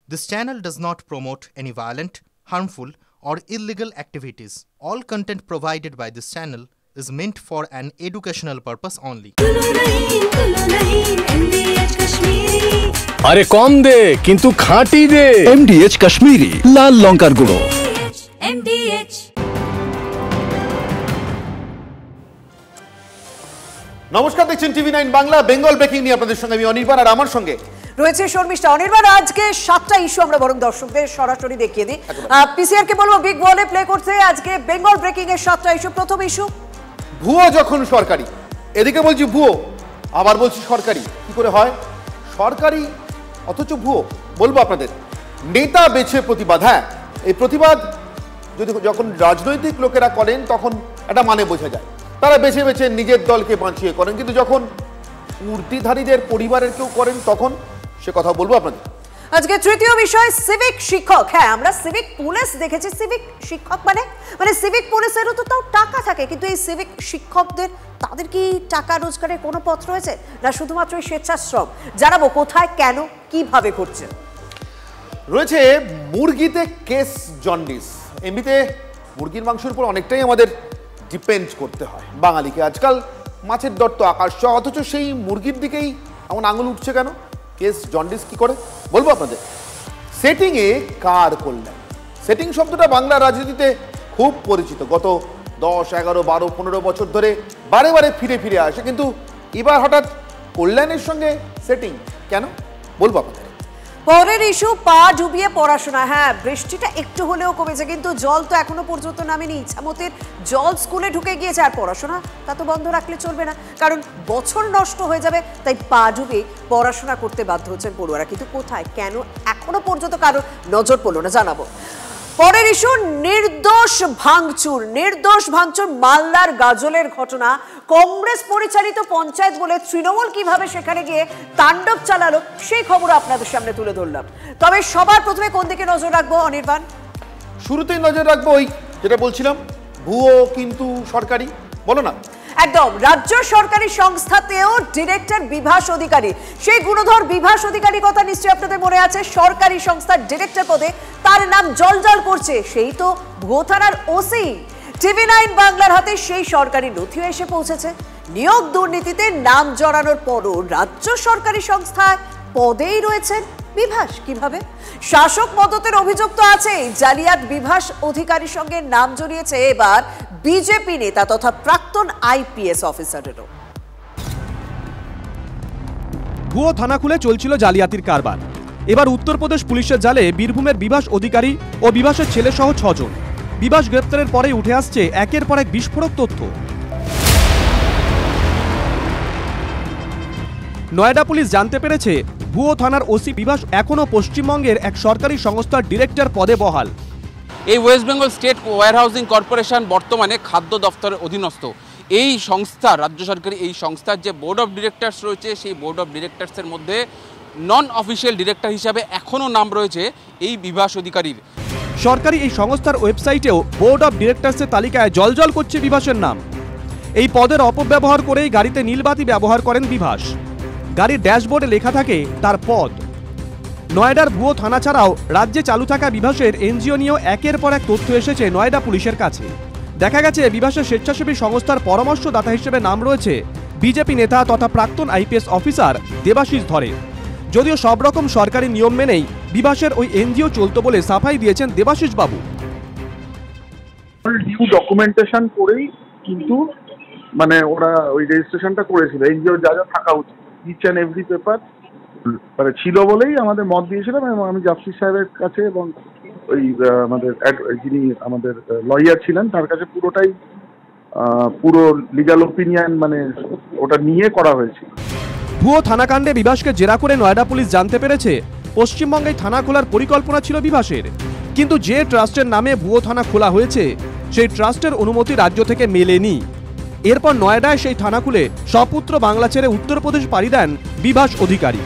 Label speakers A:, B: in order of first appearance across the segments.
A: This channel does not promote any violent, harmful, or illegal activities. All content provided by this channel is meant for an educational purpose only.
B: আরে কম দে কিন্তু খাঁটি দে।
C: MDH Kashmiri লাল লঙ্কার গুঁড়ো।
D: MDH
E: নমস্কার, দেখছেন TV9 Bangla. Bengal breaking নিয়ে আপনাদের সঙ্গে আমি অনির্বাণ, আর আমার সঙ্গে
F: রয়েছে শর্মিষ্ঠা। অনির্বাণ, আজকে 7টা ইস্যু আমরা বরং দর্শকদের সরাসরি দেখিয়ে দিই। পিসিআর কে বলবো বিগ বলে প্লে করতে। আজকে বেঙ্গল ব্রেকিং এর 7টা ইস্যু। প্রথম ইস্যু,
E: ভুয়ো যখন সরকারি। এদিকে বলছি ভুয়ো, আবার বলছি সরকারি। কি করে হয়? সরকারি অথচ ভুয়ো। বলবো আপনাদের নেতা বেছে প্রতিবাদ। হ্যাঁ, এই প্রতিবাদ যখন রাজনৈতিক লোকেরা করেন তখন একটা মানে বোঝা যায়, তারা বেছে বেছে নিজের দলকে বাঁচিয়ে করেন। কিন্তু যখন উর্দিধারীদের পরিবারের কেউ করেন তখন সে কথা বলবো আপনাদের।
F: আজকে তৃতীয় বিষয় সিভিক শিক্ষক। হ্যাঁ, আমরা সিভিক পুলিশ দেখেছি, সিভিক শিক্ষক মানে সিভিক পুলিশেরও তো তাও টাকা থাকে, কিন্তু এই সিভিক শিক্ষকদের তাদের কি টাকা রোজগারের কোনো পথ রয়েছে, না শুধুমাত্র স্বেচ্ছাশ্রম? জানাবো কোথায়, কেন, কিভাবে করছে।
E: রয়েছে মুরগিতে কেস জন্ডিস। এমনিতে মুরগির মাংসের উপর অনেকটাই আমাদের ডিপেন্ড করতে হয় বাঙালিকে। আজকাল মাছের দর তো আকাশ ছোঁয়া, অথচ সেই মুরগির দিকেই এমন আঙুল উঠছে কেন? কেস জন্ডিস কি করে বলবো আপনাদের। সেটিংয়ে কার কল্যাণ। সেটিং শব্দটা বাংলা রাজনীতিতে খুব পরিচিত। গত 10, 11, 12, 15 বছর ধরে বারে বারে ফিরে ফিরে আসে, কিন্তু এবার হঠাৎ কল্যাণের সঙ্গে সেটিং কেন বলবো আপনাদের।
F: পরের ইস্যু, পা ডুবিয়ে পড়াশোনা। হ্যাঁ, বৃষ্টিটা একটু হলেও কমেছে, কিন্তু জল তো এখনো পর্যন্ত নামেনি। ইচ্ছামতির জল স্কুলে ঢুকে গিয়েছে, আর পড়াশোনা তা তো বন্ধ রাখলে চলবে না, কারণ বছর নষ্ট হয়ে যাবে। তাই পা ডুবিয়ে পড়াশোনা করতে বাধ্য হচ্ছেন পড়ুয়ারা। কিন্তু কোথায়, কেন, এখনো পর্যন্ত কারো নজর পড়লো না, জানাবো। পরের ইস্যু, নির্দোষ ভাঙচুর। নির্দোষ ভাঙচুর, মালদার গাজলের ঘটনা। কংগ্রেস পরিচালিত পঞ্চায়েত বলে তৃণমূল কিভাবে সেখানে গিয়ে তাণ্ডব চালালো সেই খবর আপনাদের সামনে তুলে ধরলাম। তবে সবার প্রথমে কোন দিকে নজর রাখবো অনির্বাণ?
E: শুরুতেই নজর রাখবো ওই যেটা বলছিলাম, ভুয়ো কিন্তু সরকারি। বলো না।
F: একদম, রাজ্য সরকারি সংস্থাতেও ডিরেক্টর বিভাস অধিকারী। সেই গুণধর বিভাস অধিকারী কথা নিশ্চয়ই আপনাদের মনে আছে। সরকারি সংস্থার ডিরেক্টর পদে তার নাম জলজল করছে, সেই তো ভুয়ো থানার ওসি। TV9 বাংলার হাতে সেই সরকারি নথিও এসে পৌঁছেছে। নিয়োগ দুর্নীতিতে নাম জড়ানোর পরও রাজ্য সরকারি সংস্থায় পদেই রয়েছেন বিভাস। কিভাবে? শাসক মদতের অভিযোগ তো আছেই, জালিয়াত বিভাস অধিকারীর সঙ্গে নাম জড়িয়েছে এবার বিজেপি নেতা তথা প্রাক্তন IPS অফিসারেরও।
G: ভুয়ো থানা খুলে চলছিল জালিয়াতির কারবার। এবার উত্তরপ্রদেশ পুলিশের জালে বীরভূমের বিভাস অধিকারী ও বিভাসের ছেলে সহ 6 জন। বিভাস গ্রেপ্তারের পরেই উঠে আসছে একের পর এক বিস্ফোরক তথ্য। নয়ডা পুলিশ জানতে পেরেছে ভুয়ো থানার ওসি বিভাস এখনো পশ্চিমবঙ্গের এক সরকারি সংস্থার ডিরেক্টর পদে বহাল।
H: এই West Bengal state warehousing corporation বর্তমানে খাদ্য দফতরের অধীনস্থ। এই সংস্থা, রাজ্য সরকারি এই সংস্থার যে বোর্ড অফ ডিরেক্টরস রয়েছে, সেই বোর্ড অফ ডিরেক্টরসের মধ্যে নন অফিসিয়াল ডিরেক্টর হিসাবে এখনও নাম রয়েছে এই বিভাস অধিকারীর।
G: সরকারি এই সংস্থার ওয়েবসাইটেও বোর্ড অফ ডিরেক্টরসের তালিকায় জলজল করছে বিভাসের নাম। এই পদের অপব্যবহার করেই গাড়িতে নীলবাতি ব্যবহার করেন বিভাস। গাড়ির ড্যাশবোর্ডে লেখা থাকে তার পদ। নয়ডার ভুয়ো থানা ছাড়াও রাজ্যে চালু থাকা বিভাসের এনজিও নিয়েও একের পর এক তথ্য এসেছে নয়ডা পুলিশের কাছে। দেখা গেছে বিভাসের স্বেচ্ছাসেবী সংস্থার পরামর্শদাতা হিসেবে নাম রয়েছে বিজেপি নেতা তথা প্রাক্তন IPS অফিসার দেবাশিস ধরে। যদিও সব রকম সরকারি নিয়ম মেনেই বিভাসের ওই এনজিও চলতো বলে সাফাই দিয়েছেন দেবাশিস বাবু।
I: ডিউ ডকুমেন্টেশন করেই কিন্তু মানে ওরা ওই রেজিস্ট্রেশনটা করেছিল। এনজিও যা যা থাকা উচিত ইচ অ্যান্ড এভরি পেপার মানে ছিল বলেই আমাদের মত দিয়েছিলাম। এবং আমি জাস্টিস সাহেবের কাছে এবং ওই আমাদের যিনি আমাদের লয়ার ছিলেন তার কাছে পুরো লিগ্যাল ওপিনিয়ন মানে ওটা নিয়ে করা হয়েছিল।
G: ভুয়ো থানাকাণ্ডে বিভাসকে জেরা করে নয়ডা পুলিশ জানতে পেরেছে পশ্চিমবঙ্গে থানা খোলার পরিকল্পনা ছিল বিভাসের, কিন্তু যে ট্রাস্টের নামে ভুয়ো থানা খোলা হয়েছে সেই ট্রাস্টের অনুমতি রাজ্য থেকে মেলেনি। এরপর নয়ডায় সেই থানা খুলে সপুত্র বাংলা ছেড়ে উত্তরপ্রদেশ পাড়ি দেন বিভাস অধিকারী।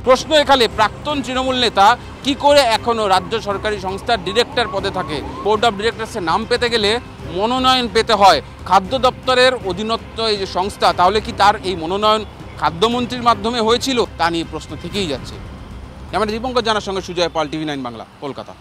H: প্রশ্ন এখানে, প্রাক্তন তৃণমূল নেতা কি করে এখনো রাজ্য সরকারি সংস্থার ডিরেক্টর পদে থাকে? বোর্ড অফ ডিরেক্টরসের নাম পেতে গেলে মনোনয়ন পেতে হয়। খাদ্য দপ্তরের অধীনস্থ এই যে সংস্থা, তাহলে কি তার এই মনোনয়ন খাদ্যমন্ত্রীর মাধ্যমে হয়েছিল? তা নিয়ে প্রশ্ন থেকেই যাচ্ছে। ক্যামেরা দীপঙ্কর জানার সঙ্গে সুজয় পাল, TV9 বাংলা, কলকাতা।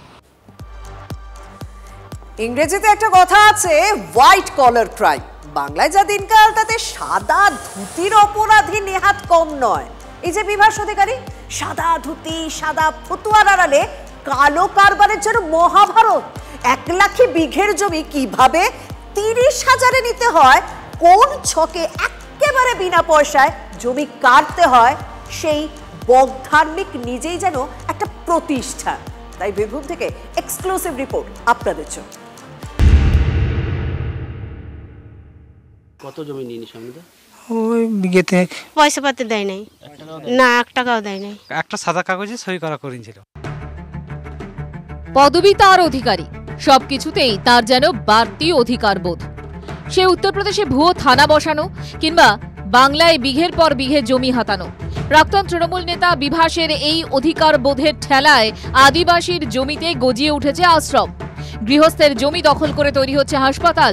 F: ইংরেজিতে একটা কথা আছে, হোয়াইট কলার ক্রাইম। বাংলায় যা দিনকাল তাতে সাদা ধুতির অপরাধী নেহাত কম নয়। এই যে বিভাস অধিকারী, সাদা ধুতি সাদা ফতুয়ার আড়ালে কালো কারবারের জন্য মহাভারত। 1 লাখ বিঘের জমি কিভাবে 30,000-এ নিতে হয়, কোন ছকে একেবারে বিনা পয়সায় জমি কাটতে হয়, সেই বগধার্মিক নিজেই যেন একটা প্রতিষ্ঠান। তাই বীরভূম থেকে এক্সক্লুসিভ রিপোর্ট আপনাদের জন্য।
J: কত জমি নিয়ে নিস?
K: ওই বিঘেতে
L: পয়সা পাতে দেয় নাই, না 1 টাকাও দেয় নাই।
K: একটা সাদা কাগজে সই করা করেছিল।
M: পদবি তার অধিকারী, সবকিছুতেই তার যেন বাড়তি অধিকার বোধ। সে উত্তরপ্রদেশে ভুয়ো থানা বসানো কিংবা বাংলায় বিঘের পর বিঘে জমি হাতানো। প্রাক্তন তৃণমূল নেতা বিভাসের এই অধিকার বোধের ঠেলায় আদিবাসীর জমিতে গজিয়ে উঠেছে আশ্রম। গৃহস্থের জমি দখল করে তৈরি হচ্ছে হাসপাতাল।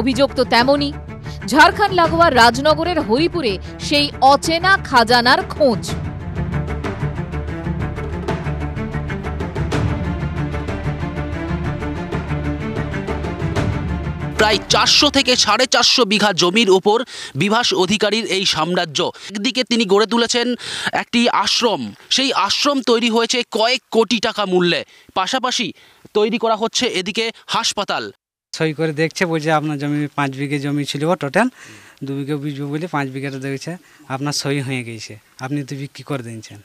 M: অভিযোগ তো তেমনই। ঝাড়খণ্ড লাগোয়া রাজনগরের হরিপুরে সেই অচেনা খাজানার খোঁজ।
J: প্রায় 400 থেকে 450 বিঘা জমির উপর বিভাস অধিকারীর এই সাম্রাজ্য। একদিকে তিনি গড়ে তুলেছেন একটি আশ্রম, সেই আশ্রম তৈরি হয়েছে কয়েক কোটি টাকা মূল্যে। পাশাপাশি তৈরি করা হচ্ছে এদিকে হাসপাতাল।
K: সই করে দেখছে, বলছে আপনার জমি 5 বিঘে জমি ছিল টোটাল, 2 বিঘে বুঝবো বলে 5 বিঘাটা দেখছে আপনার সই হয়ে গেছে, আপনি 2 বিক্রি করে দিয়েছেন।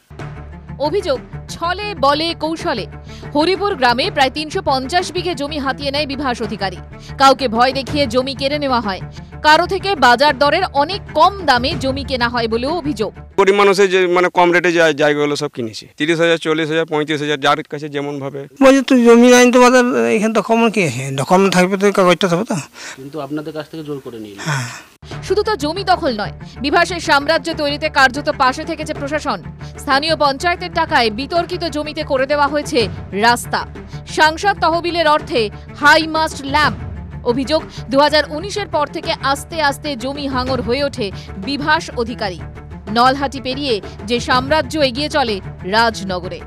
M: অভিযোগ ছলে বলে কৌশলে হরিপুর গ্রামে প্রায় 350 বিঘে জমি হাতিয়ে নেয় বিভাস অধিকারী। কাউকে ভয় দেখিয়ে জমি কেড়ে নেওয়া হয়, কারো থেকে বাজার দরের অনেক কম দামে জমি কেনা হয় বলেও অভিযোগ।
N: গরিব মানুষের যে মানে কম রেটে জায়গাগুলো সব কিনেছে, 30,000, 40,000, 35,000, যার কাছে যেমন ভাবে।
K: বলছে তো জমি নাই তোমাদের এখানে, ডকুমেন্ট কি আছে? ডকুমেন্ট থাকবে তো, কাগজটা থাকবে তো।
J: কিন্তু আপনাদের কাছ থেকে জোর করে নিয়ে
M: শুধু তো জমি দখল নয়, বিভাসের সাম্রাজ্য তৈরিতে কার্যত পাশে থেকেছে প্রশাসন। স্থানীয় পঞ্চায়েতের টাকায় বিতর্কিত জমিতে করে দেওয়া হয়েছে রাস্তা। সাংসদ তহবিলের অর্থে হাই মাস্ট ল্যাম্প। অভিযোগ 2019-এর পর থেকে আস্তে আস্তে জমি হাঙর হয়ে ওঠে বিভাস অধিকারী। নলহাটি পেরিয়ে যে সাম্রাজ্য এগিয়ে চলে রাজনগরে।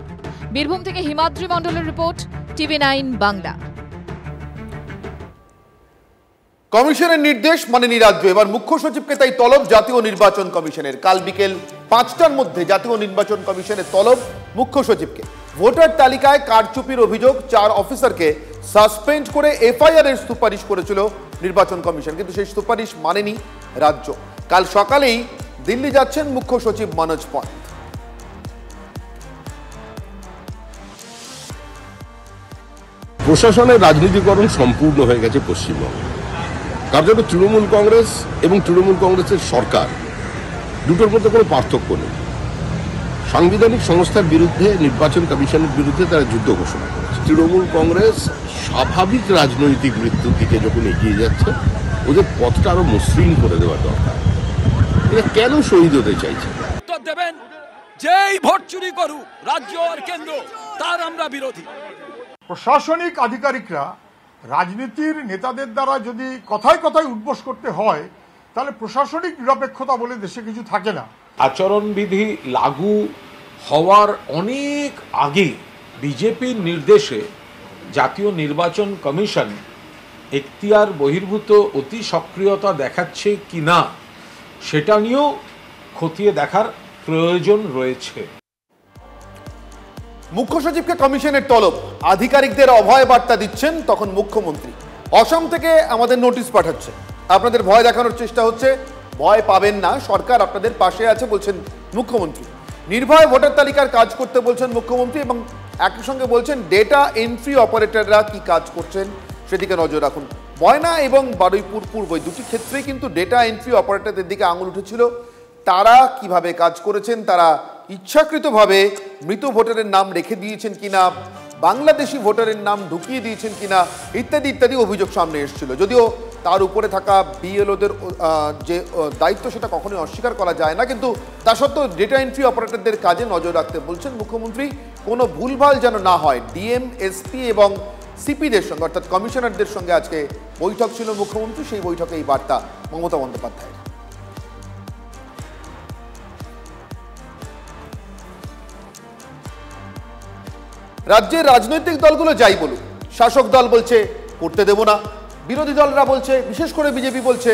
M: বীরভূম থেকে হিমাদ্রি মণ্ডলের রিপোর্ট, TV9 বাংলা।
E: কমিশনের নির্দেশ মানেনি রাজ্য। এবার মুখ্য সচিবকে তাই তলব জাতীয় নির্বাচন কমিশনের। কাল বিকেল 5টার মধ্যে জাতীয় নির্বাচন কমিশনের তলব মুখ্য সচিবকে। ভোটার তালিকায় কারচুপির অভিযোগ 4 অফিসারকে সাসপেন্ড করে FIR এর সুপারিশ করেছিল নির্বাচন কমিশন, কিন্তু সেই সুপারিশ মানেনি রাজ্য। কাল সকালেই দিল্লি যাচ্ছেন মুখ্য সচিব মনোজ পন্থ।
O: প্রশাসনের রাজনীতিকরণ সম্পূর্ণ হয়ে গেছে পশ্চিমবঙ্গে। কার্যত তৃণমূল কংগ্রেস এবং তৃণমূল কংগ্রেসের সরকার দুটোর মধ্যে কোনো পার্থক্য নেই। সাংবিধানিক সংস্থার বিরুদ্ধে, নির্বাচন কমিশনের বিরুদ্ধে তারা যুদ্ধ ঘোষণা করেছে। তৃণমূল কংগ্রেস স্বাভাবিক রাজনৈতিক মৃত্যুর দিকে যখন এগিয়ে যাচ্ছে, ওদের পথটা আরো মসৃণ করে দেওয়া দরকার। এরা কেন শহীদ হতে চাইছে?
P: উত্তর দেবেন, যেই ভোট চুরি করুক রাজ্য আর কেন্দ্র, তার আমরা বিরোধী।
Q: প্রশাসনিক আধিকারিকরা রাজনীতির নেতাদের দ্বারা যদি কথায় কথায় উদ্বোস করতে হয়, তাহলে প্রশাসনিক নিরপেক্ষতা বলে দেশে কিছু থাকে না।
R: আচরণবিধি লাগু হওয়ার অনেক আগে বিজেপির নির্দেশে জাতীয় নির্বাচন কমিশন এখতিয়ার বহির্ভূত অতি সক্রিয়তা দেখাচ্ছে কিনা সেটা নিয়েও খতিয়ে দেখার প্রয়োজন রয়েছে।
E: মুখ্য সচিবকে কমিশনের তলব, আধিকারিকদের অভয় বার্তা দিচ্ছেন তখন মুখ্যমন্ত্রী। অসম থেকে আমাদের নোটিশ পাঠাচ্ছে, আপনাদের ভয় দেখানোর চেষ্টা হচ্ছে, ভয় পাবেন না, সরকার আপনাদের পাশে আছে বলছেন মুখ্যমন্ত্রী। নির্ভয় ভোটার তালিকার কাজ করতে বলছেন মুখ্যমন্ত্রী এবং একই সঙ্গে বলছেন ডেটা এন্ট্রি অপারেটররা কি কাজ করছেন সেদিকে নজর রাখুন। ময়না এবং বারুইপুর পূর্ব দুটি ক্ষেত্রেই কিন্তু ডেটা এন্ট্রি অপারেটরদের দিকে আঙুল উঠেছিল। তারা কিভাবে কাজ করেছেন, তারা ইচ্ছাকৃতভাবে মৃত ভোটারের নাম রেখে দিয়েছেন কিনা, বাংলাদেশি ভোটারের নাম ঢুকিয়ে দিয়েছেন কিনা, ইত্যাদি ইত্যাদি অভিযোগ সামনে এসেছিল। যদিও তার উপরে থাকা বিএলওদের যে দায়িত্ব সেটা কখনোই অস্বীকার করা যায় না, কিন্তু তা সত্ত্বেও ডেটা এন্ট্রি অপারেটরদের কাজে নজর রাখতে বলছেন মুখ্যমন্ত্রী। কোনো ভুলভাল যেন না হয়। ডিএম, এসপি এবং সিপিদের সঙ্গে অর্থাৎ কমিশনারদের সঙ্গে আজকে বৈঠক ছিল মুখ্যমন্ত্রী, সেই বৈঠকে এই বার্তা মমতা বন্দ্যোপাধ্যায়ের। রাজ্যের রাজনৈতিক দলগুলো যাই বলুক, শাসক দল বলছে করতে দেব না, বিরোধী দলরা বলছে, বিশেষ করে বিজেপি বলছে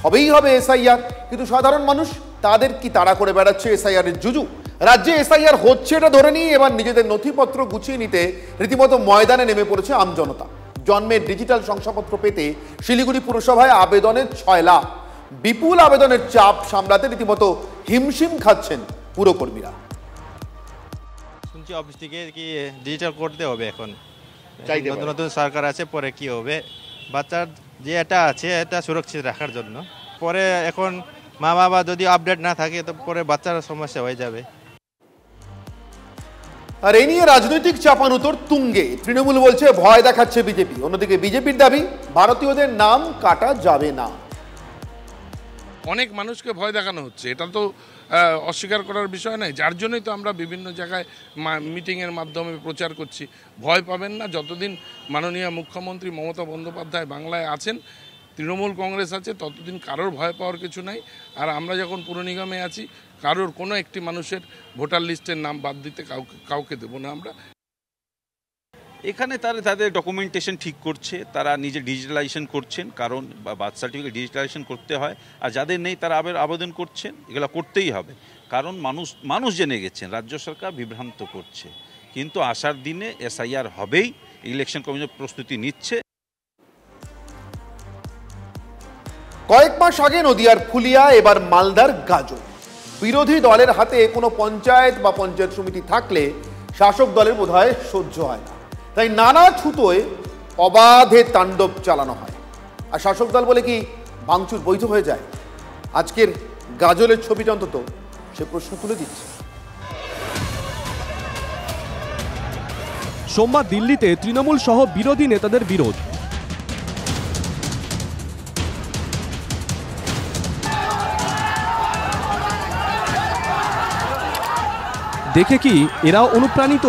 E: হবেই হবে এসআইআর, কিন্তু সাধারণ মানুষ তাদের কি তাড়া করে বেড়াচ্ছে এসআইআর এর জুজু। রাজ্যে এসআইআর হচ্ছে এটা ধরে নিয়ে এবার নিজেদের নথিপত্র গুছিয়ে নিতে রীতিমতো ময়দানে নেমে পড়েছে আমজনতা। জন্মের ডিজিটাল শংসাপত্র পেতে শিলিগুড়ি পুরসভায় আবেদনের 6 লাখ, বিপুল আবেদনের চাপ সামলাতে রীতিমতো হিমশিম খাচ্ছেন পুরকর্মীরা।
S: শুনছি অফিস থেকে কি ডিজিটাল করতে হবে এখন, নতুন নতুন সরকার আছে, পরে কি হবে, বাচ্চার যে এটা আছে এটা সুরক্ষিত রাখার জন্য। পরে এখন মা বাবা যদি আপডেট না থাকে তো পরে বাচ্চার সমস্যা হয়ে যাবে।
E: আর এই নিয়ে রাজনৈতিক চাপানুতোর তুঙ্গে। তৃণমূল বলছে ভয় দেখাচ্ছে বিজেপি, অন্যদিকে বিজেপির দাবি ভারতীয়দের নাম কাটা যাবে না।
T: অনেক মানুষকে ভয় দেখানো হচ্ছে, এটা তো অস্বীকার করার বিষয় নয়। যার জন্যই তো আমরা বিভিন্ন জায়গায় মিটিংয়ের মাধ্যমে প্রচার করছি। ভয় পাবেন না, যতদিন মাননীয় মুখ্যমন্ত্রী মমতা বন্দ্যোপাধ্যায় বাংলায় আছেন, তৃণমূল কংগ্রেস আছে, ততদিন কারোর ভয় পাওয়ার কিছু নাই। আর আমরা যখন পুর নিগমে আছি, কারোর কোনো একটি মানুষের ভোটার লিস্টের নাম বাদ দিতে কাউকে দেব না আমরা।
U: এখানে তাদের ডকুমেন্টেশন ঠিক করছে, তারা নিজে ডিজিটালাইজেশন করছেন, কারণ বার্থ সার্টিফিকেট ডিজিটালাইজেশন করতে হয়। আর যাদের নেই তারা আবেদন করছেন, এগুলো করতেই হবে, কারণ মানুষ জেনে গেছেন রাজ্য সরকার বিভ্রান্ত করছে। কিন্তু আসার দিনে এসআইআর হবেই, ইলেকশন কমিশন প্রস্তুতি নিচ্ছে।
E: কয়েক মাস আগে নদিয়ার ফুলিয়া, এবার মালদার গাজল। বিরোধী দলের হাতে কোনো পঞ্চায়েত বা পঞ্চায়েত সমিতি থাকলে শাসক দলের বোধহয় সহ্য হয় না, তাই নানা ছুতোয় অবাধে তাণ্ডব চালানো হয়। আর শাসক দল বলে কি ভাঙচুর বৈধ হয়ে যায়? আজকের গাজলের ছবিটা অন্তত সে প্রশ্ন তুলে দিচ্ছে।
G: সোমবার দিল্লিতে তৃণমূল সহ বিরোধী নেতাদের বিরোধ। দেখে কি এরাও অনুপ্রাণিত?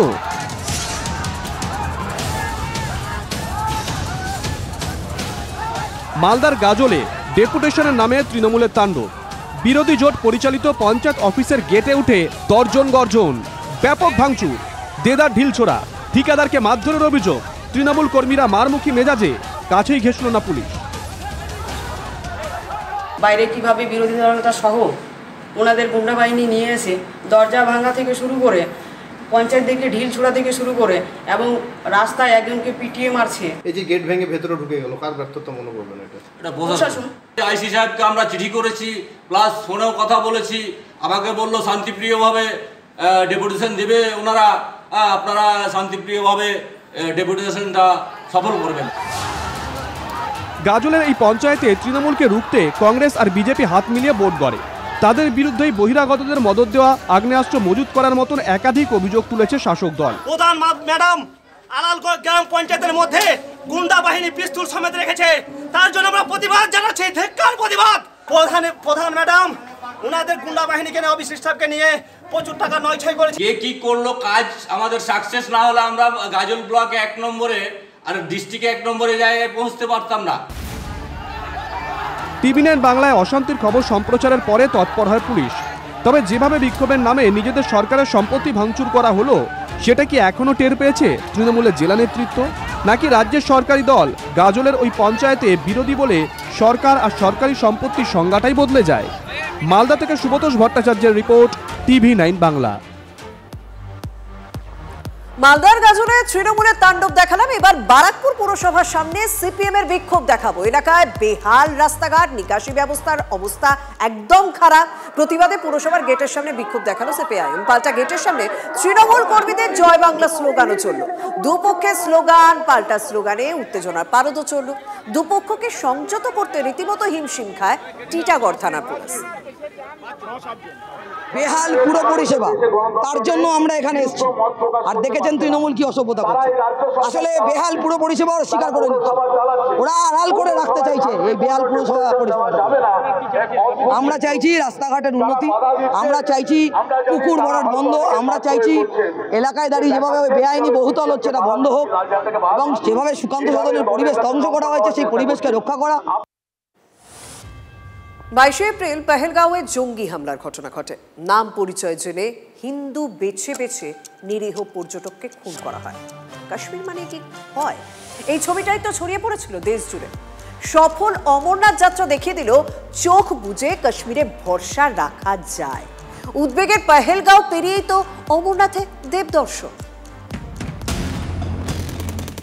G: মালদার গাজলে ডেপুটেশনের নামে তৃণমূলের তাণ্ডব। বিরোধী জোট পরিচালিত পঞ্চায়েত অফিসের গেটে উঠে তর্জন গর্জন, ব্যাপক ভাঙচুর, দেদার ঢিলছোড়া, ঠিকাদারকে মারধরের অভিযোগ। তৃণমূল কর্মীরা মারমুখী মেজাজে, কাছেই ঘেঁষল না পুলিশ।
V: বাইরে কিভাবে বিরোধী দলনেতা সহ ওনাদের গুন্ডা বাহিনী নিয়ে এসে দরজা ভাঙা থেকে শুরু করে পঞ্চায়েত থেকে ঢিল ছোড়া থেকে শুরু করে এবং রাস্তায় একজনকে পিটিয়ে মারছে।
W: এই যে গেট ভেঙে ভেতরে ঢুকে গেল, কার ব্যর্থতা মনে করবেন?
V: এটা প্রশাসন।
P: আইসি সাহেবকে আমরা চিঠি করেছি, প্লাস ফোনেও কথা বলেছি। আমাকে বললো শান্তিপ্রিয়ভাবে ডেপুটেশন দেবে ওনারা, আপনারা শান্তিপ্রিয়ভাবে ডেপুটেশনটা সফল করবেন।
G: গাজলের এই পঞ্চায়েতে তৃণমূলকে রুখতে কংগ্রেস আর বিজেপি হাত মিলিয়ে ভোট গড়ে। তাদের বিরুদ্ধেই বহিরাগতদের মদত দেওয়া, আগ্নেয়াস্ত্র মজুত করার মতন একাধিক অভিযোগ তুলেছে শাসক দল।
X: প্রধান ম্যাডাম আলালগড় গ্রাম পঞ্চায়েতের মধ্যে গুন্ডা বাহিনী পিস্তল সমেত রেখেছে, তার জন্য আমরা প্রতিবাদ জানাচ্ছি, ধিক্কার প্রতিবাদ। প্রধান ম্যাডাম ওনাদের গুন্ডা বাহিনীকে নিয়ে অফিস স্টাফকে নিয়ে প্রচুর টাকা নয়ছয় করেছে।
P: কে কি করলো কাজ আমাদের সাকসেস না হলে আমরা গাজল ব্লকে 1 নম্বরে আর ডিস্ট্রিক্টে 1 নম্বরে জায়গায় পৌঁছতে পারতাম না।
G: টিভি9 বাংলায় অশান্তির খবর সম্প্রচারের পরে তৎপর হয় পুলিশ। তবে যেভাবে বিক্ষোভের নামে নিজেদের সরকারের সম্পত্তি ভাঙচুর করা হলো, সেটা কি এখনো টের পেয়েছে তৃণমূলের জেলা নেতৃত্ব? নাকি রাজ্যের সরকারি দল গাজলের ওই পঞ্চায়েতে বিরোধী বলে সরকার আর সরকারি সম্পত্তির সংজ্ঞাটাই বদলে যায়? মালদা থেকে সুব্রতোষ ভট্টাচার্যের রিপোর্ট, টিভি9 বাংলা।
F: মালদার গাজলে তৃণমূলের তাণ্ডব দেখালাম, এবার বারাকপুর পুরসভার সামনে সিপিএম এর বিক্ষোভ দেখাবো। এলাকায় বেহাল রাস্তাঘাট, নিকাশি ব্যবস্থার অবস্থা একদম খারাপ। প্রতিবাদে পুরসভার গেটের সামনে বিক্ষোভ দেখালো সিপিআইএম। পাল্টা গেটের সামনে তৃণমূল কর্মীদের জয় বাংলা স্লোগানও চলল। দুপক্ষের স্লোগান পাল্টা স্লোগানে উত্তেজনার পারদও চলল। দুপক্ষকে সংযত করতে রীতিমতো হিমশিম খায় টিটাগড় থানা পুলিশ।
Y: বেহাল পুরো পরিষেবা, তার জন্য আমরা এখানে এসেছি। আর দেখেছেন তৃণমূল কি অসভ্যতা করছে। আসলে বেহাল পুরো পরিষেবা ওরা স্বীকার করে নিচ্ছে, ওরা আড়াল করে রাখতে চাইছে এই বেহাল পুরসভা পরিষেবা। আমরা চাইছি রাস্তাঘাটের উন্নতি, আমরা চাইছি পুকুর ভরাট বন্ধ, আমরা চাইছি এলাকায় দাঁড়িয়ে যেভাবে বেআইনি বহুতল হচ্ছে এটা বন্ধ হোক, এবং যেভাবে সুকান্ত সদনের পরিবেশ ধ্বংস করা হয়েছে সেই পরিবেশকে রক্ষা করা।
F: 22 এপ্রিল পেহেলগাঁওয়ে জঙ্গি হামলার ঘটনা ঘটে। নাম পরিচয় জেনে হিন্দু বেছে বেছে নিরীহ পর্যটককে খুন করা হয়। কাশ্মীর মানে কি হয়? এই ছবিটাই তো ছড়িয়ে পড়েছিল দেশ জুড়ে। সফল অমরনাথ যাত্রা দেখিয়ে দিল চোখ বুজে কাশ্মীরে ভরসা রাখা যায়। উদ্বেগের পেহেলগাঁও পেরিয়েই তো অমরনাথে দেবদর্শন।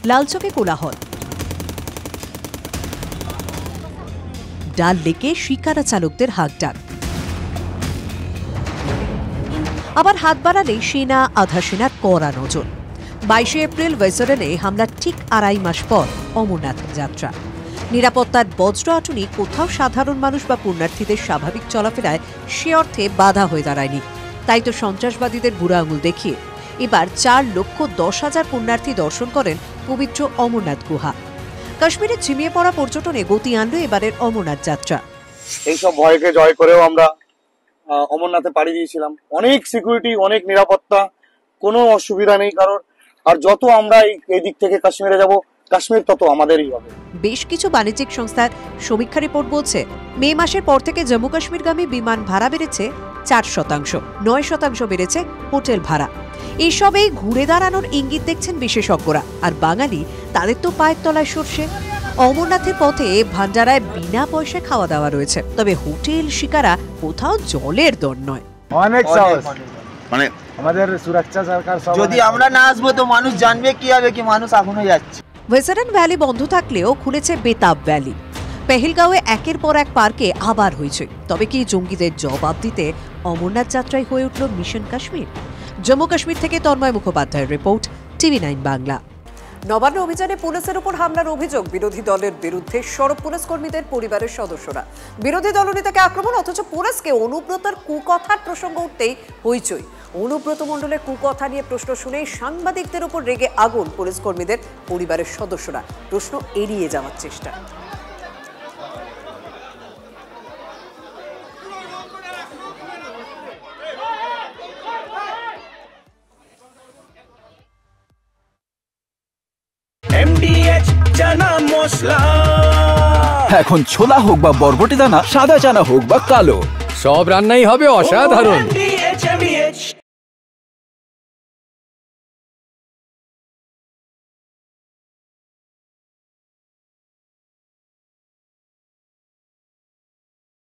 A: লালচকে কোলাহল, ডাল লেকে শিকারা চালকদের হাঁকডাক, আবার হাত বাড়ালেই সেনা আধা সেনার কড়া নজর। 22 এপ্রিল ভেসরেনে হামলার ঠিক 2.5 মাস পর অমরনাথ যাত্রা। নিরাপত্তার বজ্র আটুনি কোথাও সাধারণ মানুষ বা পুণ্যার্থীদের স্বাভাবিক চলাফেরায় সে অর্থে বাধা হয়ে দাঁড়ায়নি। তাই তো সন্ত্রাসবাদীদের বুড়া আঙুল দেখিয়ে এবার 4,10,000 পুণ্যার্থী দর্শন করেন পবিত্র অমরনাথ গুহা। কাশ্মীরে ঝিমিয়ে পড়া পর্যটনে গতি আনলো এবারের অমরনাথ যাত্রা।
B: এইসব ভয়কে জয় করেও আমরা অমরনাথে পাড়ি দিয়েছিলাম। অনেক সিকিউরিটি, অনেক নিরাপত্তা, কোনো অসুবিধা নেই কারণ। আর যত আমরা এই দিক থেকে কাশ্মীরে যাব, কাশ্মীর তত আমাদেরই হবে।
A: বেশ কিছু বাণিজ্যিক সংস্থার সমীক্ষা রিপোর্ট বলছে মে মাসের পর থেকে জম্মু কাশ্মীরগামী বিমান ভাড়া বেড়েছে 4%, 9% বেড়েছে হোটেল ভাড়া। এসবেই ঘুরে দাঁড়ানোর ইঙ্গিত দেখছেন বিশেষজ্ঞরা। আর বাঙালি, তাদের তো পায়ের তলায় সরষে। অমরনাথের পথে ভান্ডারায় বিনা পয়সায় খাওয়া দাওয়া রয়েছে, তবে হোটেল শিকারা কোথাও জলের দর নয়।
C: অনেক সাহস, মানে আমাদের সুরক্ষা সরকার যদি আমরা না আসবো তো মানুষ জানবে কি হবে কি মানুষ এখনো যাচ্ছে।
A: ভেসারেন ভ্যালি বন্ধ থাকলেও খুলেছে বেতাব ভ্যালি। পেহেলগাঁওয়ে একের পর এক পার্কে আবার হয়েছে। তবে কি জঙ্গিদের জবাব দিতে অমরনাথ যাত্রায় হয়ে উঠল মিশন কাশ্মীর? জম্মু কাশ্মীর থেকে তন্ময় মুখোপাধ্যায়ের রিপোর্ট, TV9 বাংলা।
F: নবান্ন অভিযানে পুলিশের উপর হামলার অভিযোগ। বিরোধী দলের বিরুদ্ধে সরব পুলিশ কর্মীদের পরিবারের সদস্যরা। বিরোধী দলনেতাকে আক্রমণ, অথচ পুলিশকে অনুব্রতর কুকথার প্রসঙ্গ উঠতেই হইচই। অনুব্রত মণ্ডলের কুকথা নিয়ে প্রশ্ন শুনেই সাংবাদিকদের উপর রেগে আগুন পুলিশ কর্মীদের পরিবারের সদস্যরা। প্রশ্ন এড়িয়ে যাওয়ার চেষ্টা।
D: এখন ছোলা হোক বা বরবটি দানা, সাদা চানা হোক বা কালো, সব রান্নাই হবে অসাধারণ।